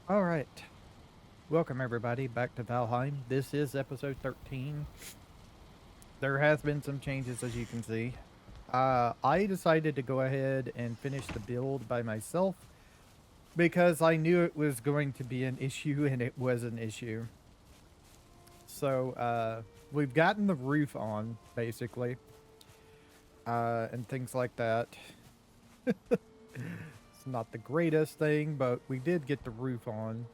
All right. Welcome, everybody, back to Valheim. This is episode 13. There has been some changes, as you can see. I decided to go ahead and finish the build by myself because I knew it was going to be an issue, and it was an issue. So, we've gotten the roof on, basically, and things like that. It's not the greatest thing, but we did get the roof on.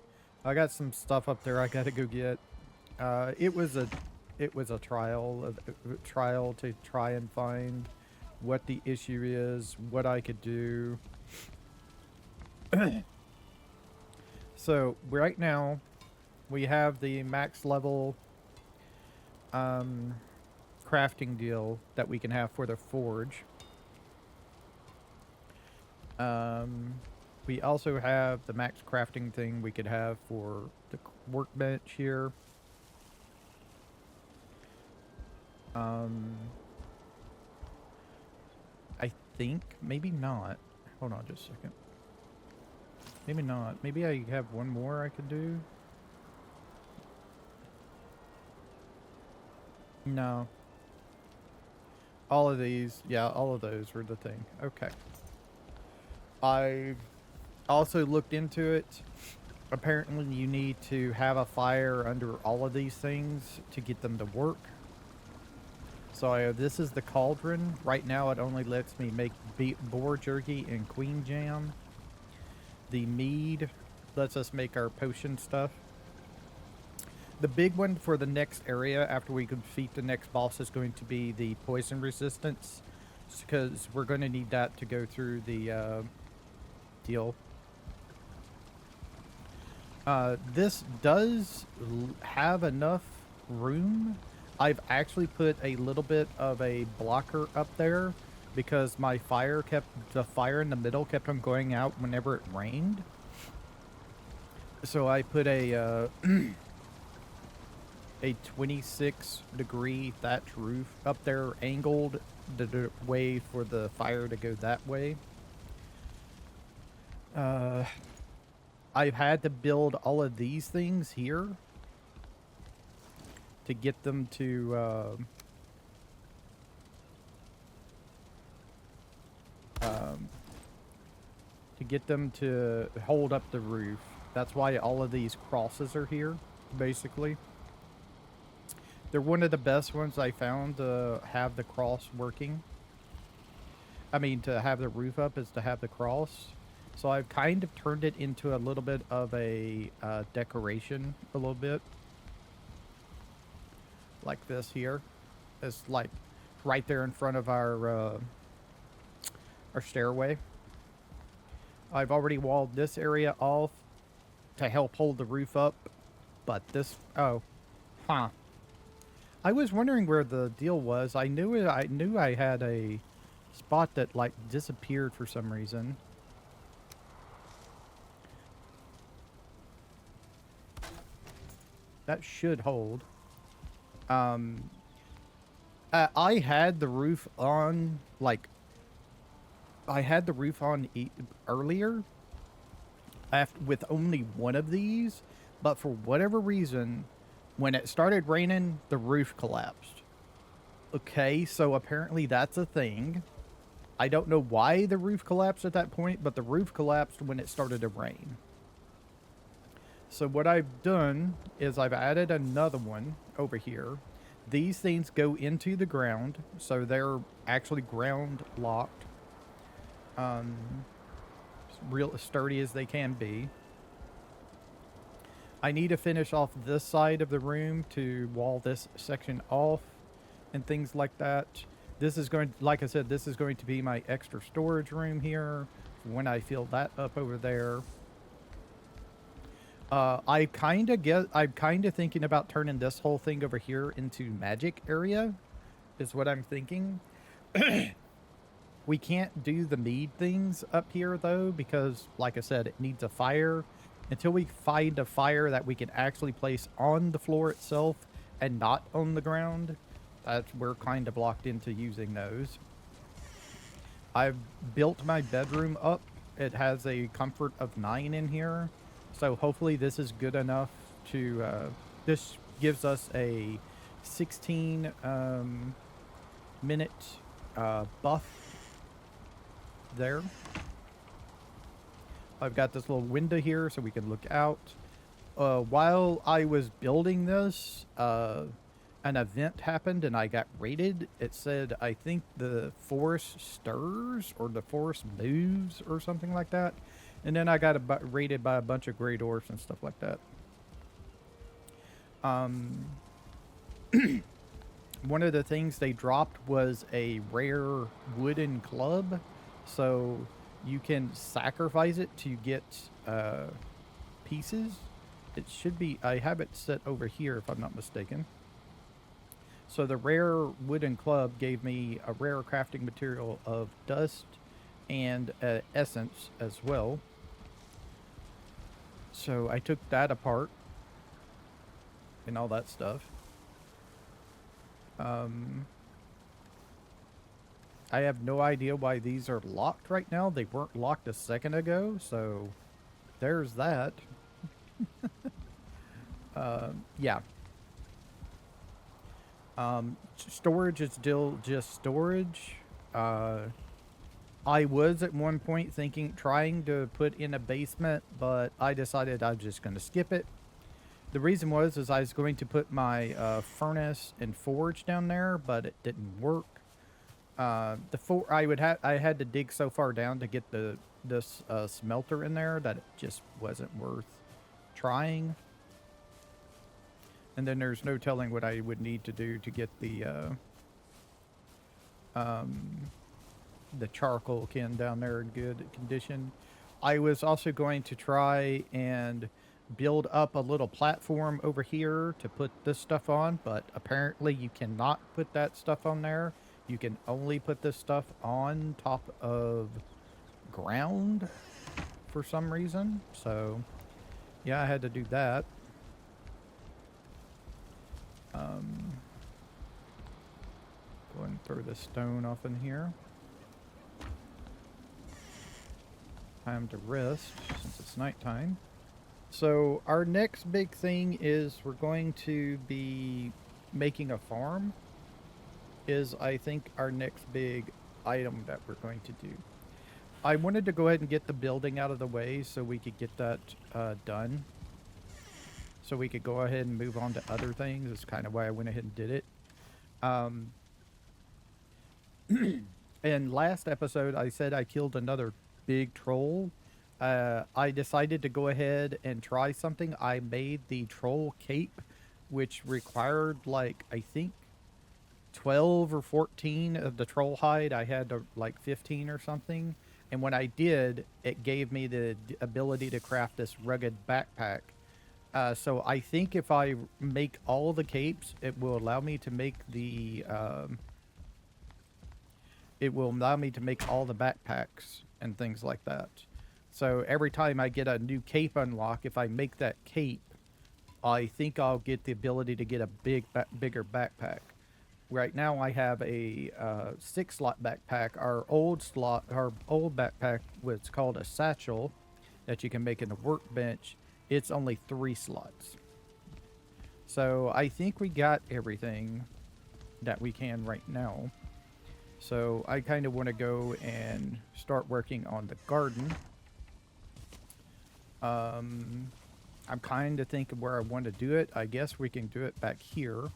I got some stuff up there I gotta go get. It was a trial to try and find what the issue is, what I could do. So right now we have the max level um, crafting deal that we can have for the forge. Um, we also have the max crafting thing we could have for the workbench here. Um, I think maybe not. Hold on just a second. Maybe not. Maybe I have one more I could do. No. All of these, yeah, all of those were the thing. Okay. I also looked into it. Apparently, you need to have a fire under all of these things to get them to work. So this is the cauldron. Right now, it only lets me make boar jerky and queen jam. The mead lets us make our potion stuff. The big one for the next area after we defeat the next boss is going to be the poison resistance, because we're going to need that to go through the deal. This does have enough room. I've actually put a little bit of a blocker up there because the fire in the middle kept on going out whenever it rained. So I put a 26-degree thatch roof up there, angled the way for the fire to go that way. I've had to build all of these things here to get them to hold up the roof. That's why all of these crosses are here, basically. They're one of the best ones I found to have the cross working. I mean, to have the roof up is to have the cross. So I've kind of turned it into a little bit of a decoration, a little bit. Like this here. It's like right there in front of our stairway. I've already walled this area off to help hold the roof up. But this, I was wondering where the deal was. I knew I had a spot that like disappeared for some reason. That should hold. I had the roof on, like, I had the roof on earlier with only one of these, but for whatever reason, when it started raining, the roof collapsed. Okay, so apparently that's a thing. I don't know why the roof collapsed at that point, but the roof collapsed when it started to rain. So what I've done is I've added another one over here. These things go into the ground, so they're actually ground locked. Real sturdy as they can be. I need to finish off this side of the room to wall this section off and things like that. This is going, like I said, this is going to be my extra storage room here when I fill that up over there. I'm kind of thinking about turning this whole thing over here into magic area, is what I'm thinking. We can't do the mead things up here though, because like I said, it needs a fire. Until we find a fire that we can actually place on the floor itself and not on the ground, we're kind of locked into using those. I've built my bedroom up. It has a comfort of 9 in here. So hopefully this is good enough to, this gives us a 16 minute buff there. I've got this little window here so we can look out. While I was building this, an event happened and I got raided. It said, I think the forest stirs or the forest moves or something like that. And then I got raided by a bunch of gray dwarfs and stuff like that. One of the things they dropped was a rare wooden club. So you can sacrifice it to get pieces. It should be, I have it set over here if I'm not mistaken. So the rare wooden club gave me a rare crafting material of dust and essence as well. So I took that apart and all that stuff. I have no idea why these are locked right now. They weren't locked a second ago, so there's that. Yeah. Storage is still just storage. I was at one point trying to put in a basement, but I decided I was just going to skip it. The reason is I was going to put my furnace and forge down there, but it didn't work. I had to dig so far down to get this smelter in there that it just wasn't worth trying. And then there's no telling what I would need to do to get the charcoal can down there in good condition. I was also going to try and build up a little platform over here to put this stuff on, but apparently you cannot put that stuff on there. You can only put this stuff on top of ground for some reason. So yeah, I had to do that. Go and throw the stone off in here. Time to rest since it's nighttime. So our next big thing is we're going to be making a farm. Is I think our next big item that we're going to do. I wanted to go ahead and get the building out of the way so we could get that done. So we could go ahead and move on to other things. That's kind of why I went ahead and did it. In last episode, I said I killed another big troll. I decided to go ahead and try something. I made the troll cape, which required, like, I think 12 or 14 of the troll hide. I had like 15 or something. And when I did, it gave me the ability to craft this rugged backpack. So I think if I make all the capes, it will allow me to make the all the backpacks and things like that. So every time I get a new cape unlock, if I make that cape, I think I'll get the ability to get a bigger backpack. Right now I have a 6-slot backpack. Our old backpack was called a satchel that you can make in the workbench. It's only 3 slots. So I think we got everything that we can right now. So I kind of want to go and start working on the garden. I'm kind of thinking where I want to do it. I guess we can do it back here.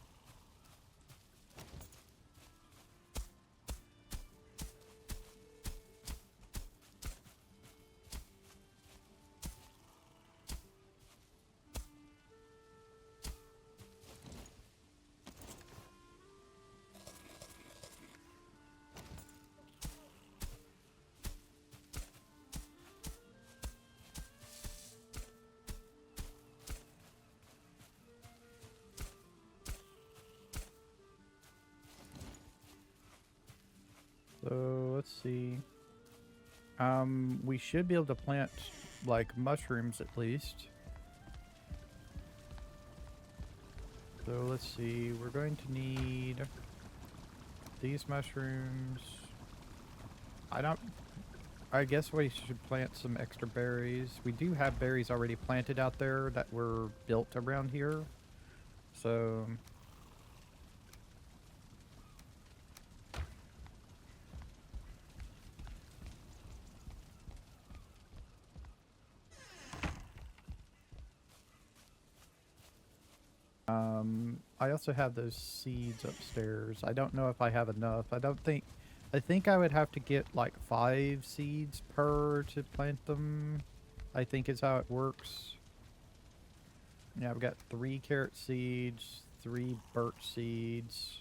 So let's see. We should be able to plant like mushrooms at least. So let's see. We're going to need these mushrooms. I don't. I guess we should plant some extra berries. We do have berries already planted out there that were built around here. So I also have those seeds upstairs. I don't know if I have enough. I think I would have to get like 5 seeds per to plant them. I think is how it works. Yeah, I've got 3 carrot seeds, 3 birch seeds.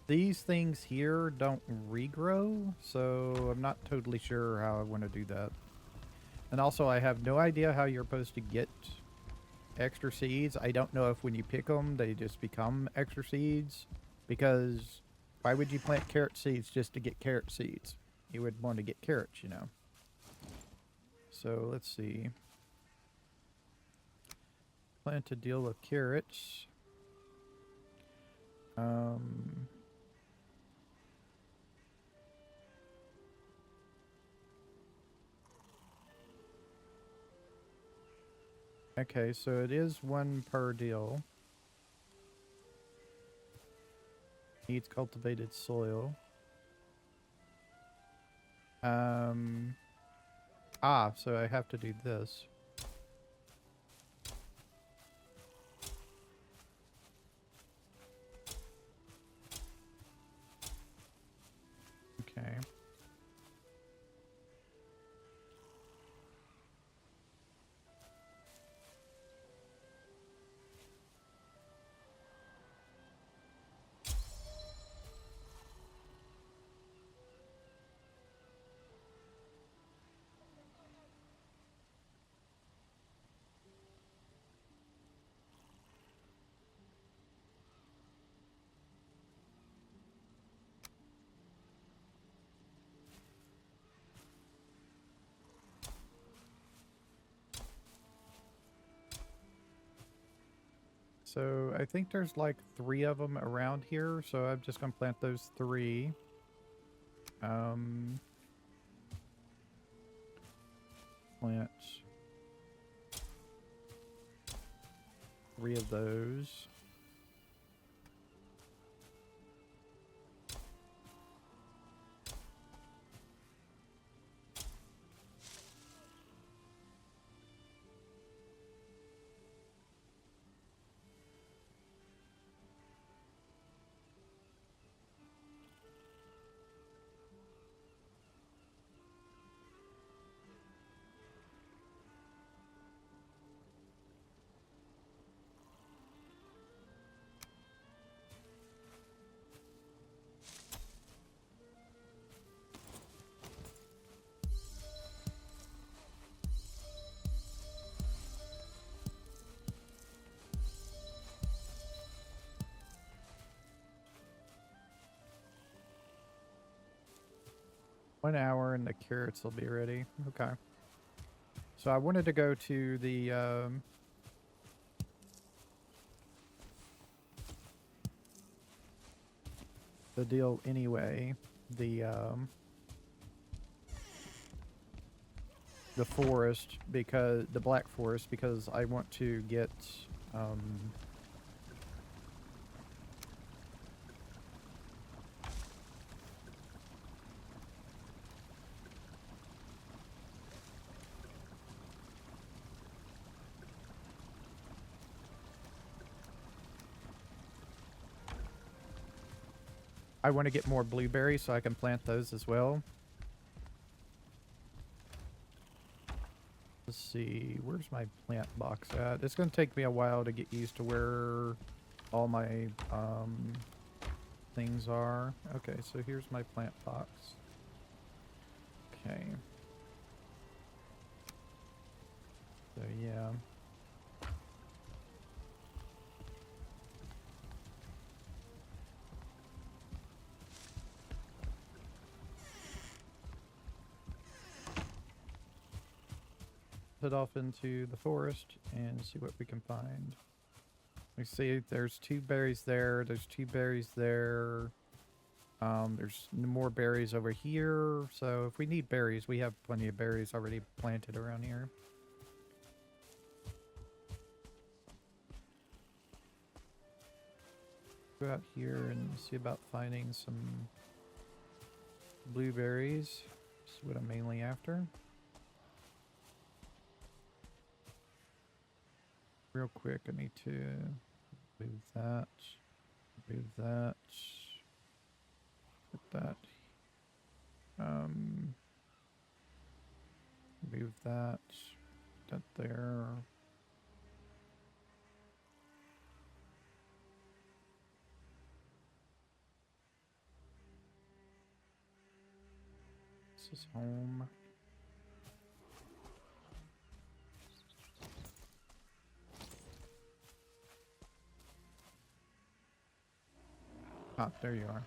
These things here don't regrow, so I'm not totally sure how I want to do that. And also, I have no idea how you're supposed to get extra seeds. I don't know if when you pick them, they just become extra seeds. Because why would you plant carrot seeds just to get carrot seeds? You would want to get carrots, you know. So let's see. Plant a deal of carrots. Okay, so it is 1 per deal. Needs cultivated soil. So I have to do this. Okay. So I think there's like 3 of them around here, so I'm just gonna plant those 3. Plant 3 of those. One hour and the carrots will be ready. Okay. So I wanted to go to the deal anyway. The forest, because the black forest, because I want to get I want to get more blueberries so I can plant those as well. Let's see, where's my plant box at? It's going to take me a while to get used to where all my things are. Okay, so here's my plant box. Okay. So yeah. head off into the forest and see what we can find. We see there's 2 berries there. There's 2 berries there. There's more berries over here. So if we need berries, we have plenty of berries already planted around here. Go out here and see about finding some blueberries. That's what I'm mainly after. Real quick, I need to move that. Move that. Put that. Move that. That there. This is home. Ah, there you are.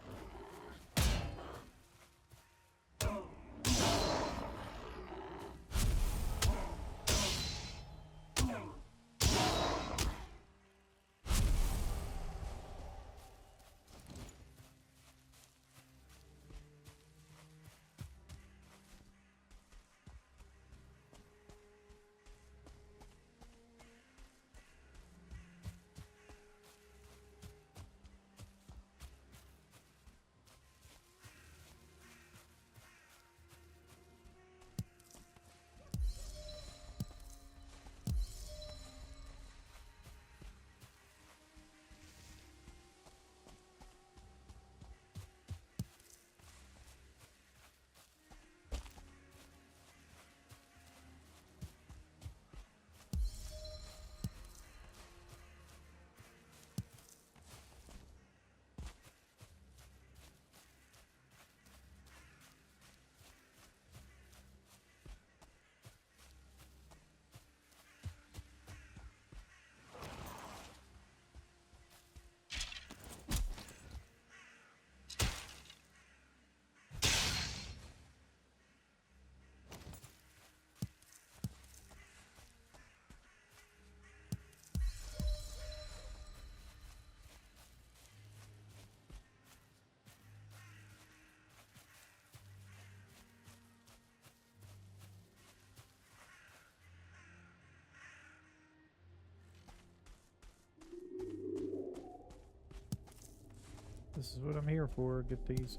This is what I'm here for. Get these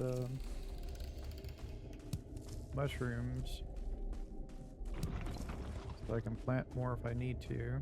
mushrooms so I can plant more if I need to.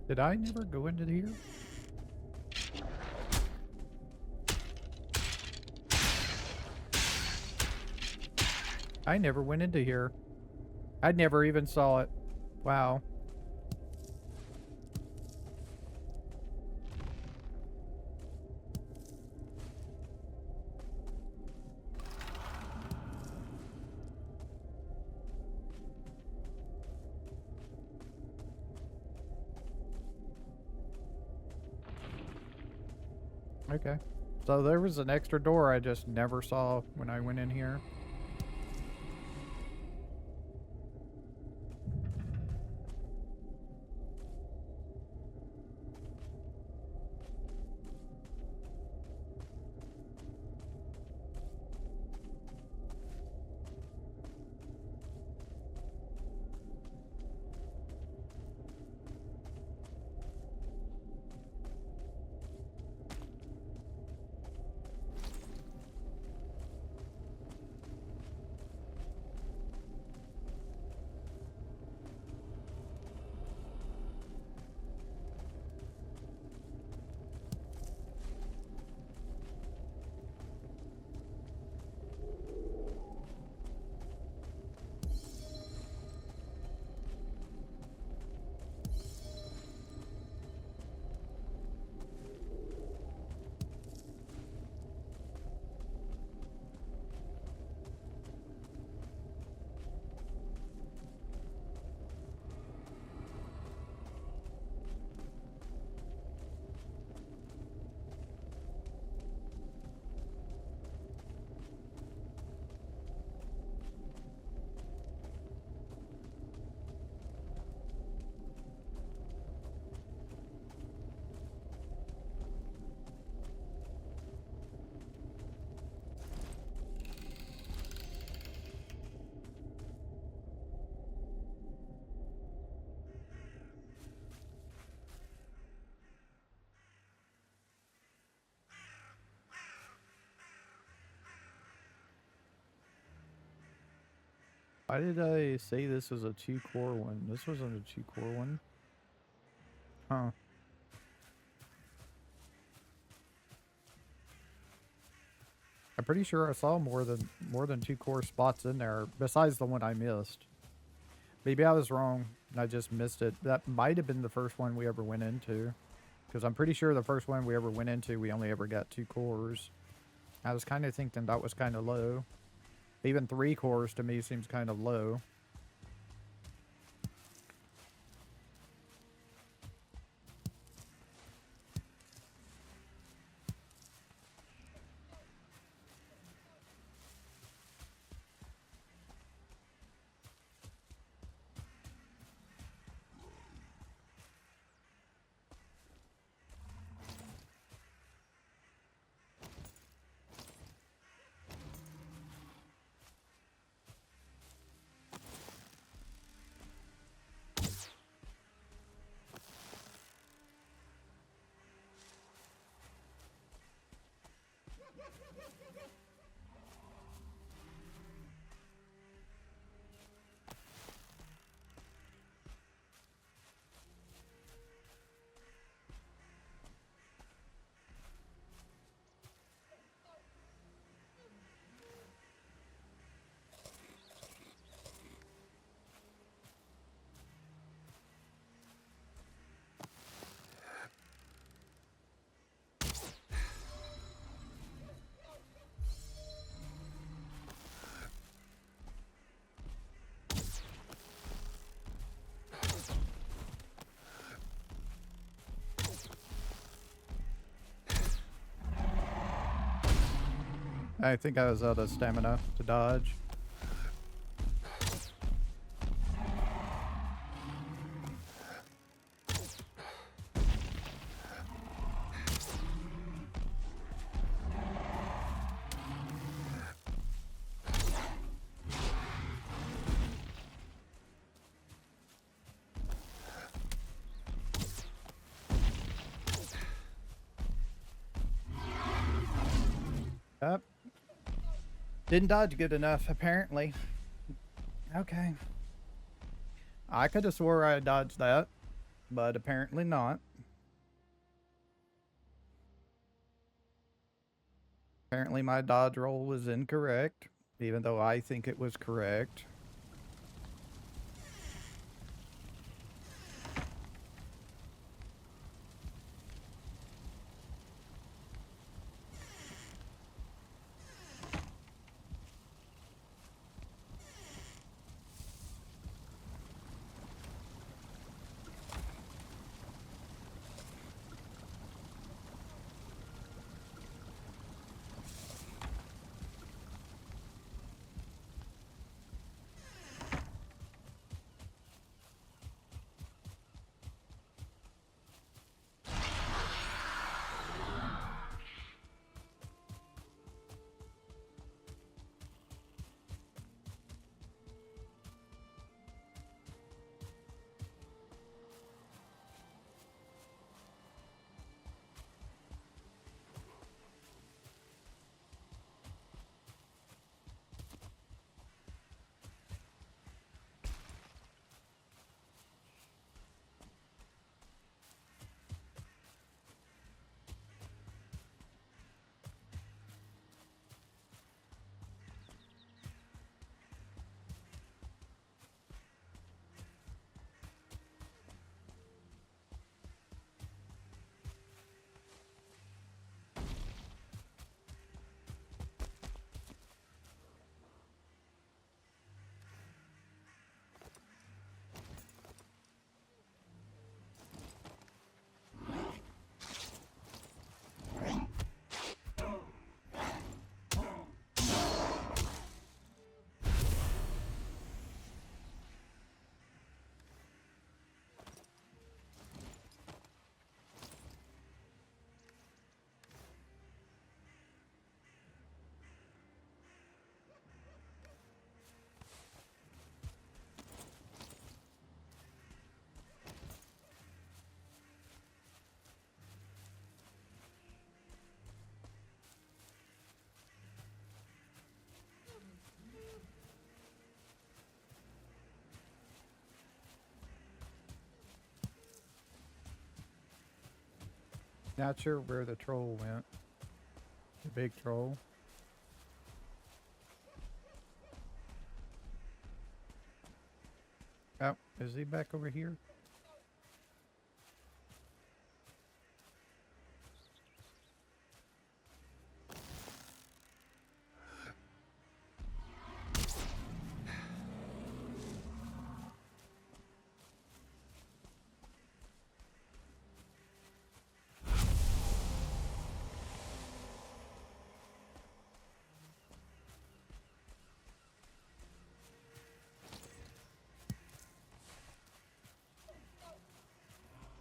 Did I never go into here? I never went into here. I never even saw it. Wow. Okay. So there was an extra door I just never saw when I went in here. Why did I say this was a 2-core one? This wasn't a 2-core one. Huh. I'm pretty sure I saw more than 2-core spots in there, besides the one I missed. Maybe I was wrong, and I just missed it. That might have been the first one we ever went into. Because I'm pretty sure the first one we ever went into, we only ever got 2 cores. I was kind of thinking that was kind of low. Even 3 cores to me seems kind of low. I think I was out of stamina to dodge. Yep. Didn't dodge good enough, apparently. Okay. I could have swore I dodged that, but apparently not. Apparently my dodge roll was incorrect, even though I think it was correct. Not sure where the troll went. The big troll. Oh, is he back over here?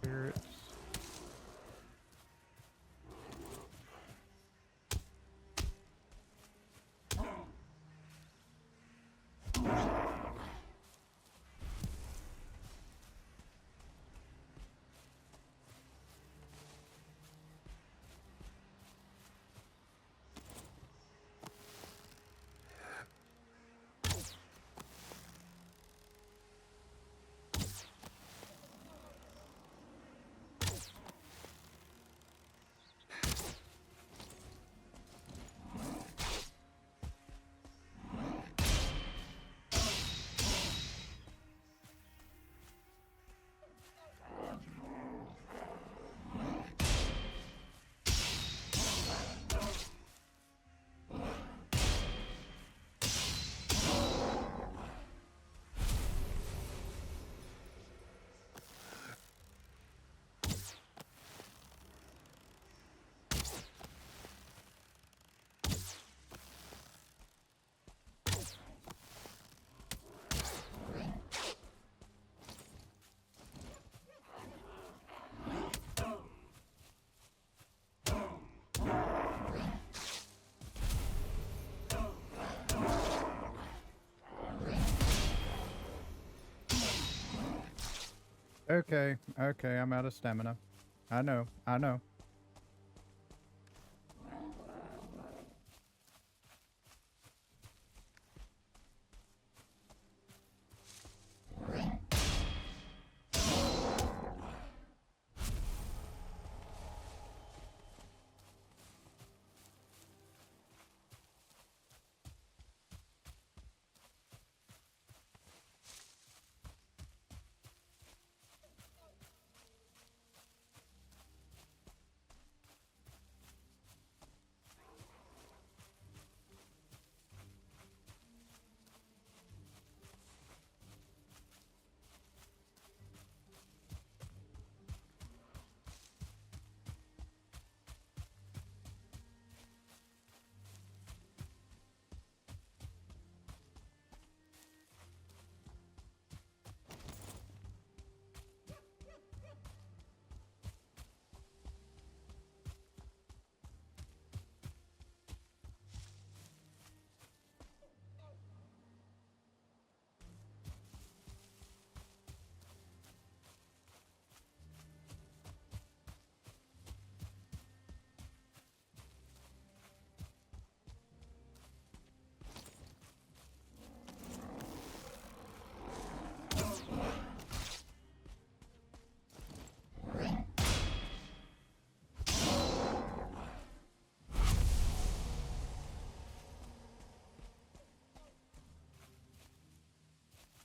Spirits. Okay, okay, I'm out of stamina. I know, I know.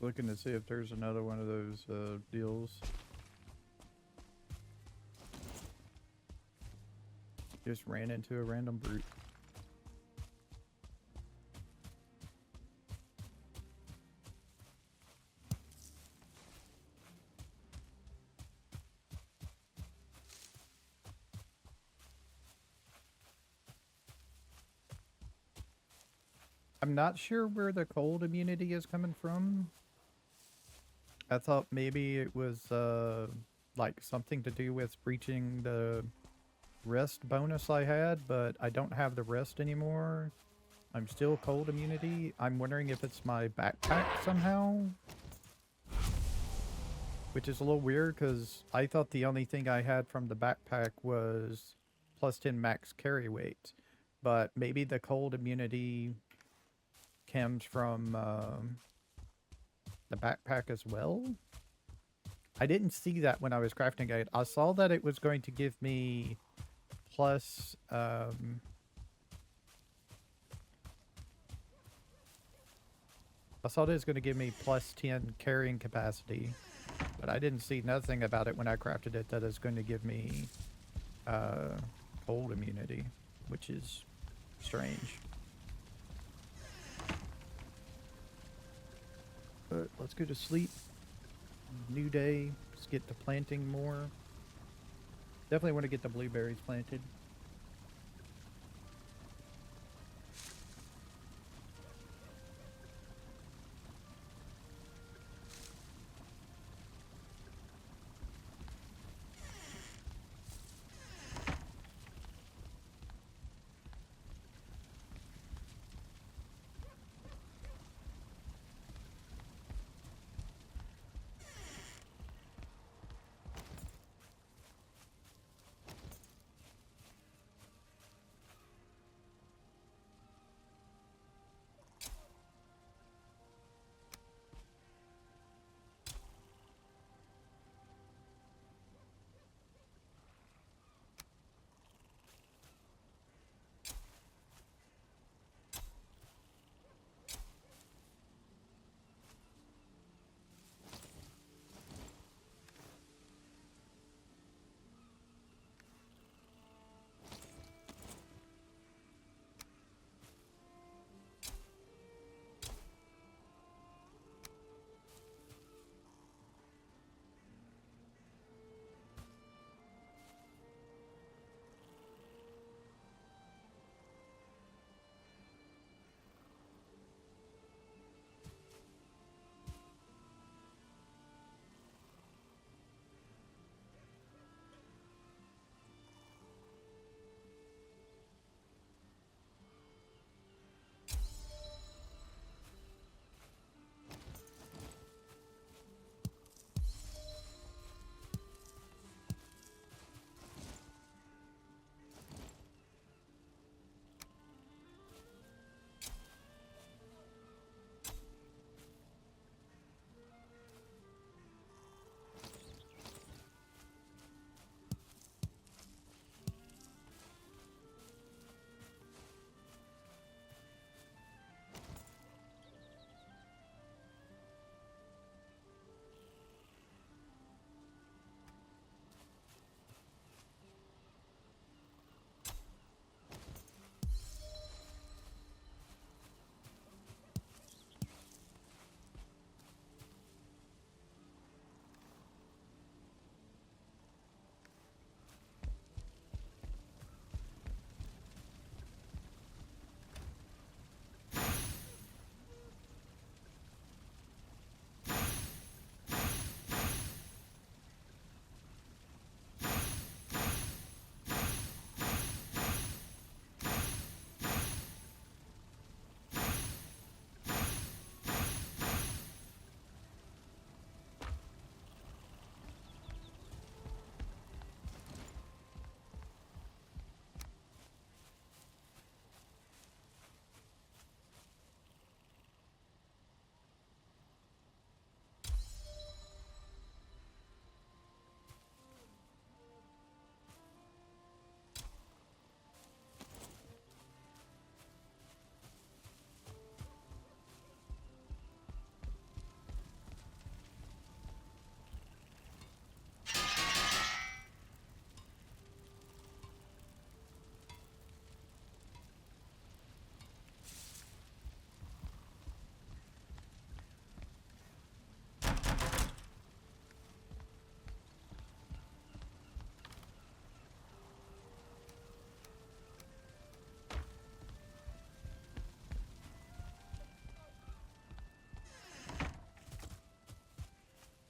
Looking to see if there's another one of those deals. Just ran into a random brute. I'm not sure where the cold immunity is coming from. I thought maybe it was like something to do with breaching the rest bonus I had, but I don't have the rest anymore. I'm still cold immunity. I'm wondering if it's my backpack somehow. Which is a little weird because I thought the only thing I had from the backpack was plus 10 max carry weight. But maybe the cold immunity comes from the backpack as well? I didn't see that when I was crafting it. I saw that it was going to give me plus I thought it was going to give me plus 10 carrying capacity, but I didn't see nothing about it when I crafted it that is going to give me cold immunity, which is strange. But let's go to sleep. New day. Let's get to planting more. Definitely want to get the blueberries planted.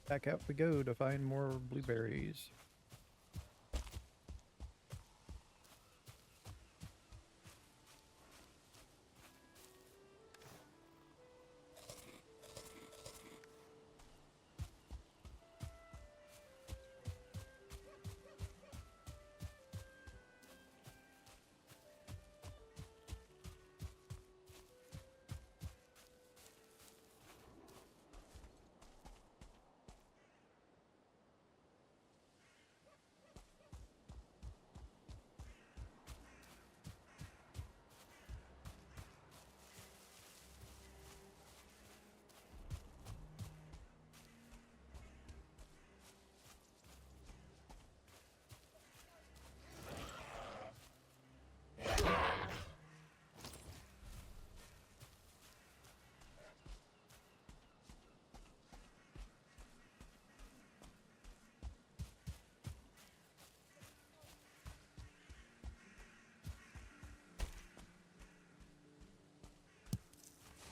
Back out we go to find more blueberries.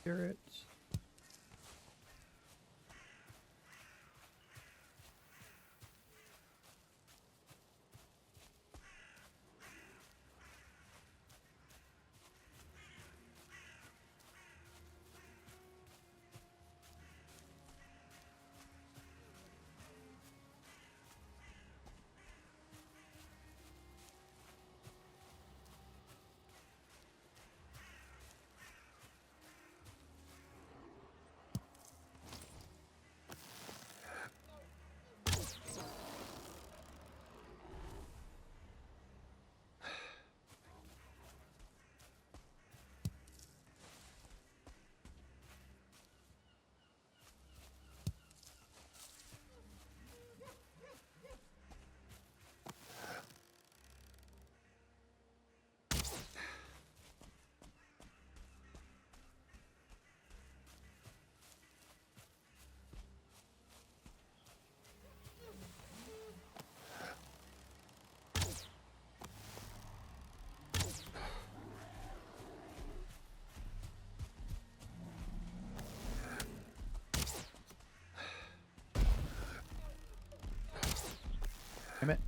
Carrots. Damn it.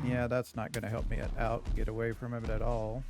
Yeah, that's not going to help me out get away from him at all.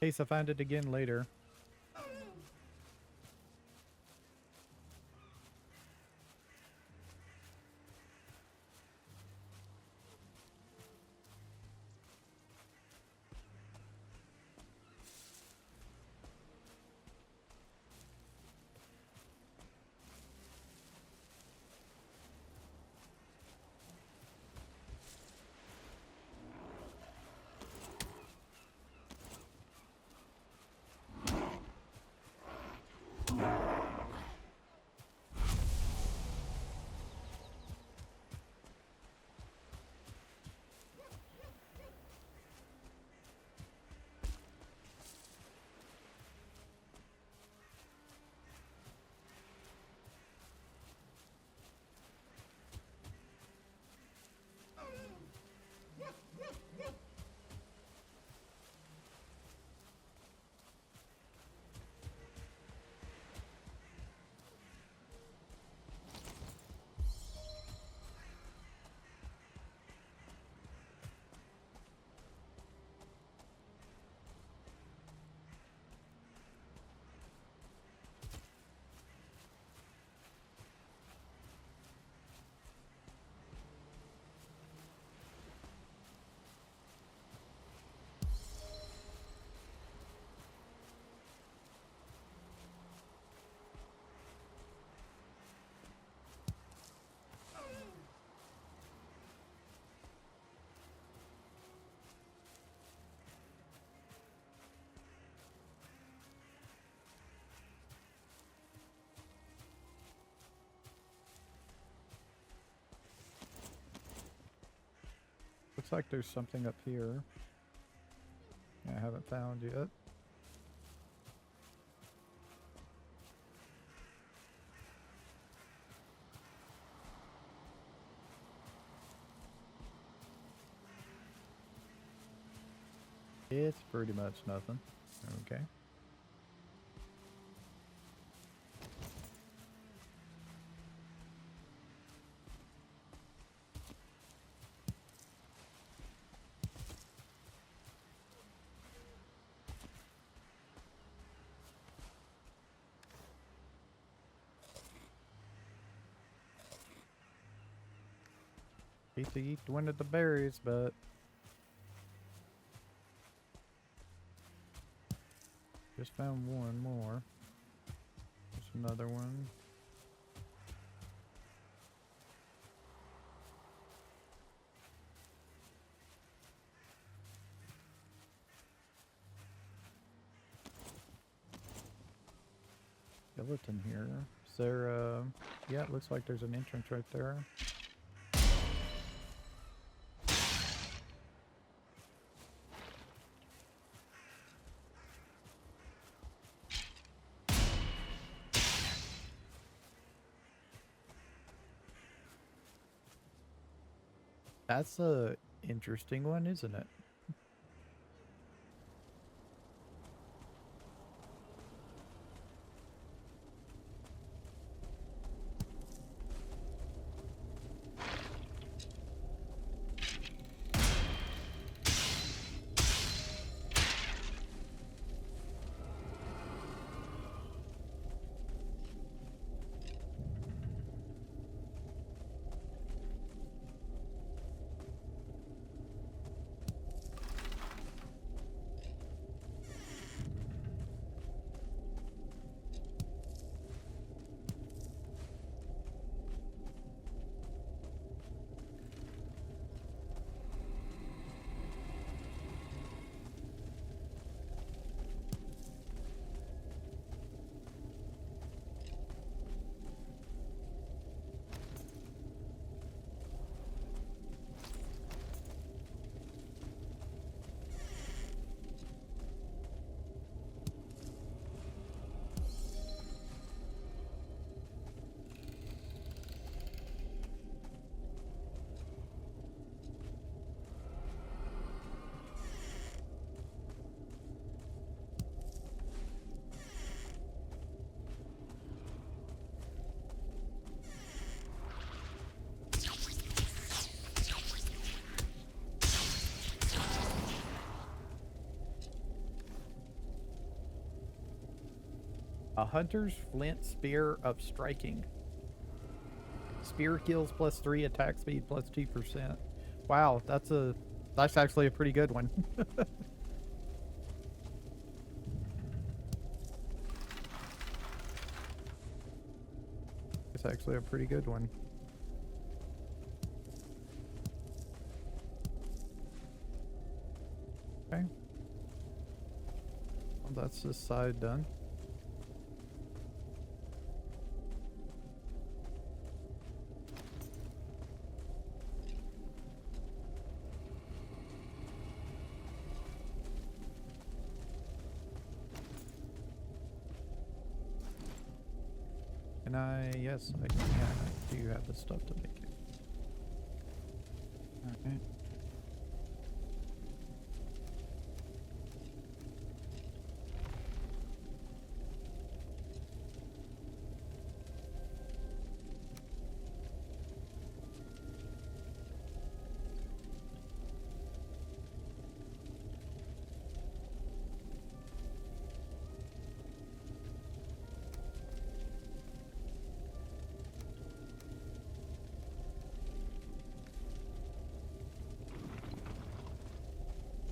case I find it again later. Looks like there's something up here I haven't found yet. It's pretty much nothing. Okay. Hate to eat one of the berries, but just found one more. There's another one. Skeleton here. Is there, yeah, it looks like there's an entrance right there. That's a interesting one, isn't it? A hunter's flint spear of striking. Spear kills +3, attack speed +2%. Wow, that's actually a pretty good one. It's actually a pretty good one. Okay. Well, that's this side done. Can I? Yes, I can. I do have the stuff to make it. Okay.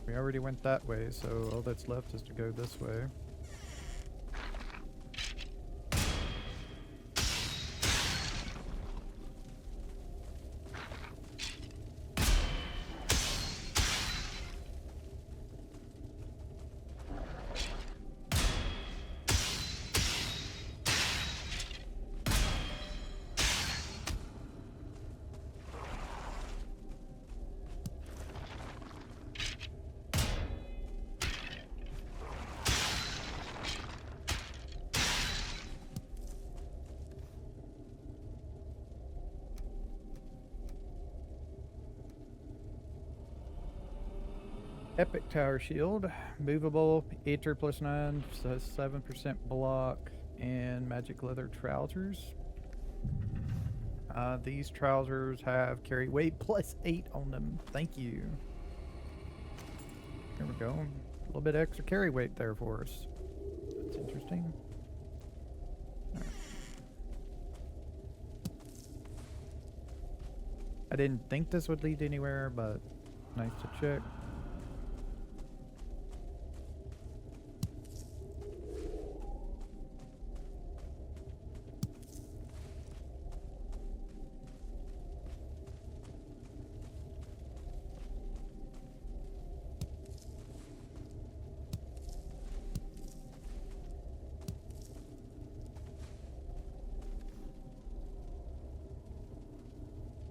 We already went that way, so all that's left is to go this way. Epic Tower Shield, movable, Aether +9, 7% block, and magic leather trousers. These trousers have carry weight +8 on them. Thank you. Here we go. A little bit extra carry weight there for us. That's interesting. Right. I didn't think this would lead anywhere, but nice to check.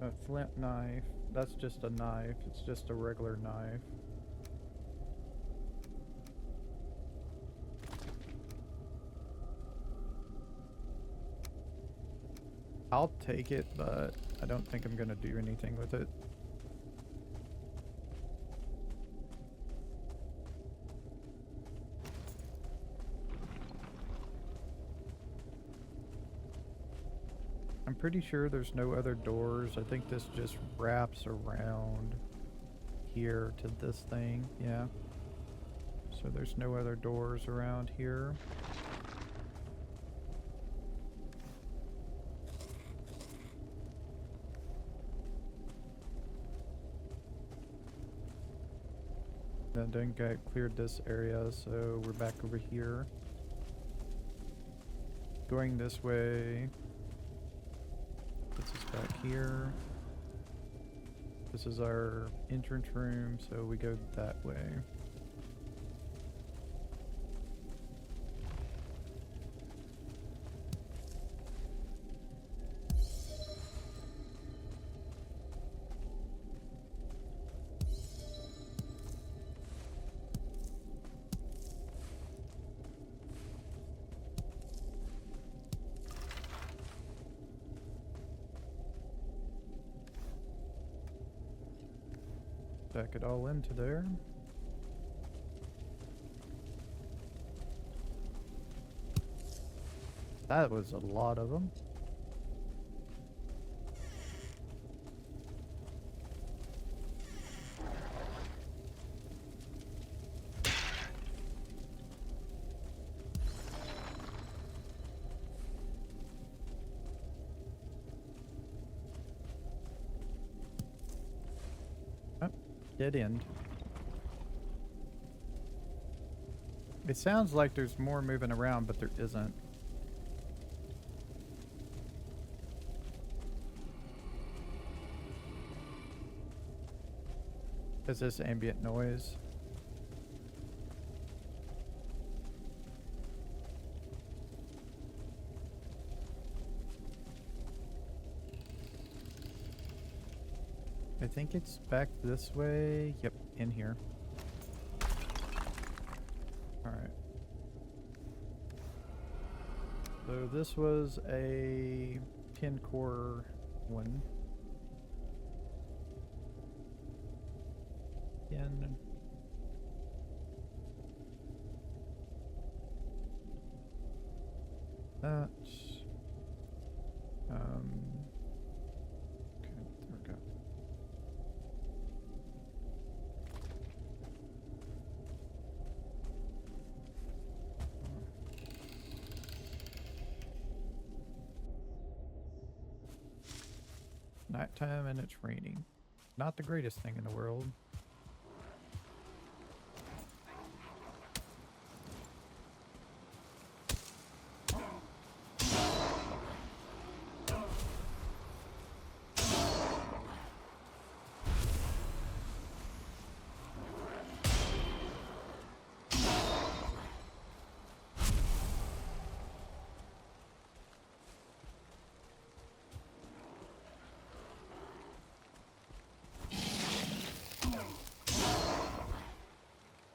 A flint knife. That's just a knife. It's just a regular knife. I'll take it, but I don't think I'm gonna do anything with it. I'm pretty sure there's no other doors. I think this just wraps around here to this thing. Yeah. So there's no other doors around here. Then cleared this area, so we're back over here. Going this way. This is back here. This is our entrance room, so we go that way. Back it all into there. That was a lot of them. Dead end. It sounds like there's more moving around, but there isn't. Is this ambient noise? I think it's back this way. Yep, in here. Alright. So this was a pin core one. Pin. That. Okay, there we go. Nighttime and it's raining. Not the greatest thing in the world.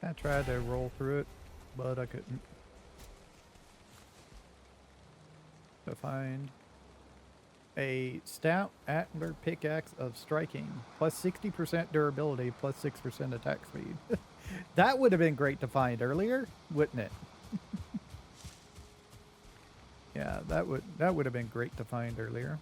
I tried to roll through it, but I couldn't. To find a stout antler pickaxe of striking, plus 60% durability, plus 6% attack speed. That would have been great to find earlier, wouldn't it? Yeah, that would have been great to find earlier.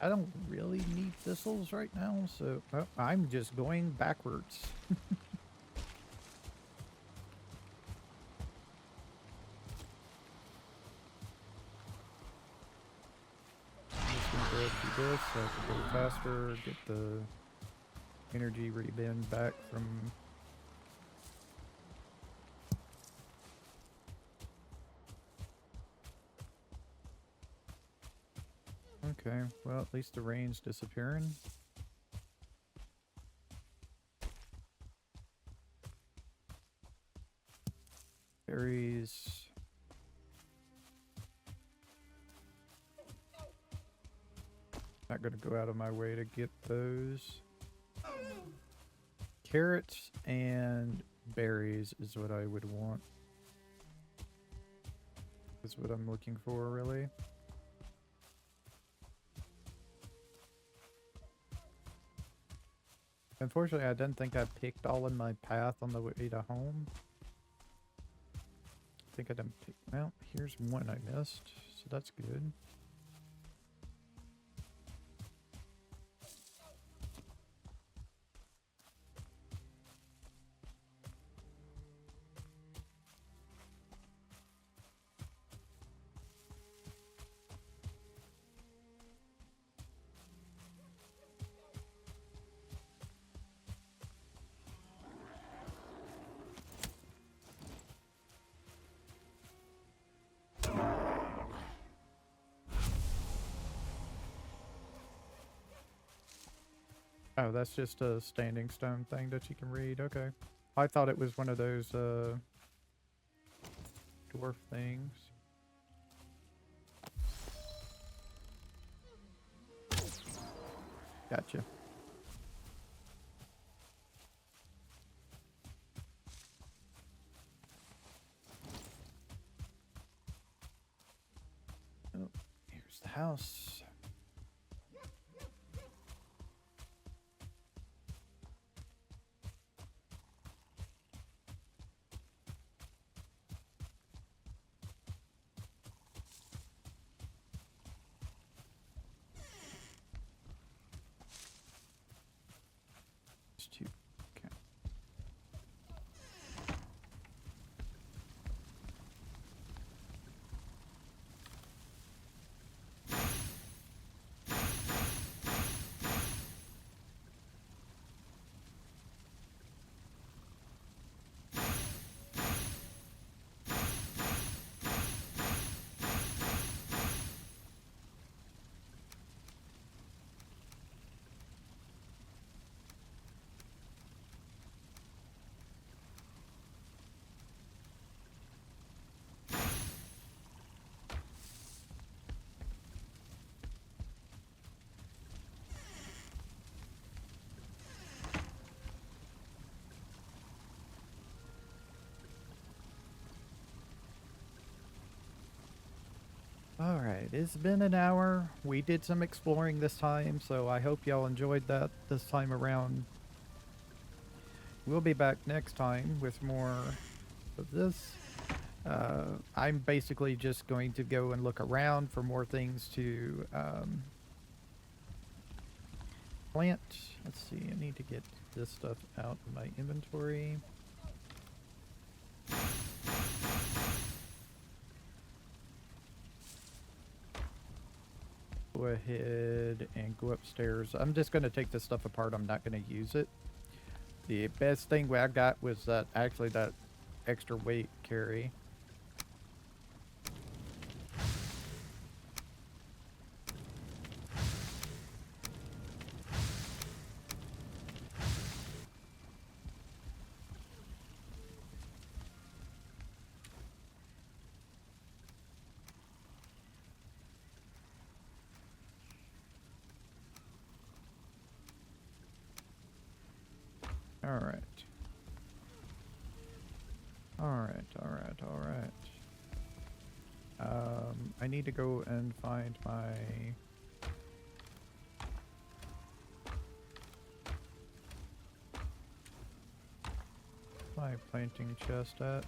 I don't really need thistles right now, so I'm just going backwards. I'm just gonna go ahead and do this so I can go faster, get the energy rebend back from... Okay, well, at least the rain's disappearing. Berries. Not gonna go out of my way to get those. Carrots and berries is what I would want. is what I'm looking for, really. Unfortunately, I didn't think I picked all in my path on the way to home. I think I didn't pick... Well, here's one I missed, so that's good. Oh, that's just a standing stone thing that you can read. Okay. I thought it was one of those, dwarf things. Gotcha. Oh, here's the house. It's two. Okay. Alright, it's been an hour. We did some exploring this time, so I hope y'all enjoyed that this time around. We'll be back next time with more of this. I'm basically just going to go and look around for more things to plant. Let's see, I need to get this stuff out of my inventory. Go ahead and go upstairs. I'm just going to take this stuff apart. I'm not going to use it. The best thing I got was that actually that extra weight carry. Alright. Alright. I need to go and find my planting chest at.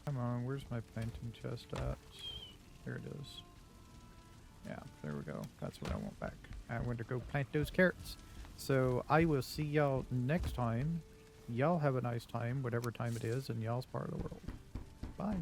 Come on, where's my planting chest at? There it is. Yeah, there we go. That's what I want back. I want to go plant those carrots. So I will see y'all next time. Y'all have a nice time, whatever time it is in y'all's part of the world. Bye.